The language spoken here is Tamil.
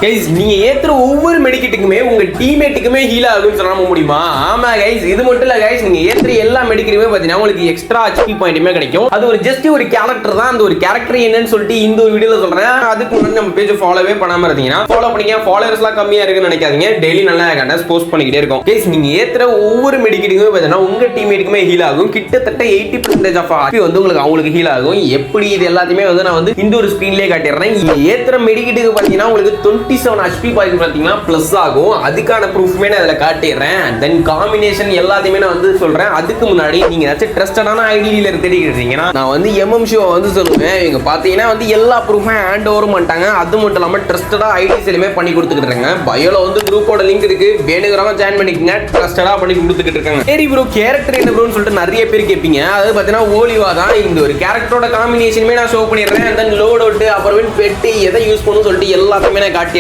கைஸ் நீங்க ஏத்துற ஒவ்வொரு மெடிக்கெட்டுக்குமே உங்க டீம்மேட்டுக்குமே ஹீல் ஆகும்னு சொல்ல முடியுமா? ஆமா கைஸ், இது மட்டும் இல்ல கைஸ், நீங்க ஏத்துற எல்லா மெடிக்கெட்டுமே பாத்தீங்கன்னா உங்களுக்கு எக்ஸ்ட்ரா ஹெச்பி பாயிண்ட்டுமே கிடைக்கும். அது ஒரு ஜஸ்ட் ஒரு கேரக்டர் தான். அந்த ஒரு கேரக்டர் என்னன்னு சொல்லிட்டு இந்த ஒரு வீடியோல சொல்றேன். அதுக்கு முன்னாடி நம்ம பேஜ் ஃபாலோவே பண்ணாம இருந்தீங்கன்னா ஃபாலோ பண்ணீங்க. ஃபாலோவர்ஸ் எல்லாம் கம்மியா இருக்குன்னு நினைக்காதீங்க. டெய்லி நல்லா கண்டென்ட் போஸ்ட் பண்ணிக்கிட்டே இருக்கும். கைஸ் நீங்க ஏத்துற ஒவ்வொரு மெடிக்கெட்டுக்குமே பாத்தீங்கன்னா உங்க டீம்மேட்டுக்குமே ஹீல் ஆகும். கிட்டத்தட்ட 80% ஆஃப் ஹெச்பி வந்து அவங்களுக்கு ஹீல் ஆகும். எப்படி இது எல்லாத்தையுமே நான் வந்து இந்த ஒரு ஸ்கிரீன்லயே காட்டிடுறேன். ஏத்துற மெடிக்கெட்டுக்கு பாத்தீங்கன்னா உங்களுக்கு 27 HP பாயிண்ட் பாத்தீங்கன்னா பிளஸ் ஆகும். அதுக்கான ப்ரூஃப்மே நான் அதில் காட்டிடுறேன். தென் காம்பினேஷன் எல்லாத்தையுமே நான் வந்து சொல்றேன். அதுக்கு முன்னாடி நீங்க ஏதாச்சும் ட்ரஸ்டடான ஐடியில தேடிக்கிட்டீங்கன்னா நான் வந்து ஷோ வந்து சொல்லுவேன். இவங்க பாத்தீங்கன்னா வந்து எல்லா ப்ரூஃபும் ஹேண்ட் ஓவர் பண்ணிட்டாங்க. அது மட்டும் இல்லாம ட்ரஸ்டடா ஐடிஸ் எல்லாமே பண்ணி கொடுத்துக்கிட்டு பயோல வந்து குரூப்போட லிங்க் இருக்கு. வேணுங்கிறவங்க ஜாயின் பண்ணிக்கங்க. ட்ரஸ்டடா பண்ணி கொடுத்துக்கிட்டு இருக்காங்க. சரி ப்ரோ, கேரக்டர் என்ன ப்ரோன்னு சொல்லிட்டு நிறைய பேர் கேட்பீங்க. அது பாத்தீங்கன்னா ஓலிவா தான். இந்த ஒரு கேரக்டரோட காம்பினேஷனுமே நான் ஷோ பண்ணிடுறேன். தென் லோட் அவுட் அப்புறம் பெட்டி எதை யூஸ் பண்ணணும்னு சொல்லிட்டு எல்லாத்தையுமே நான் காட்டிடுறேன்.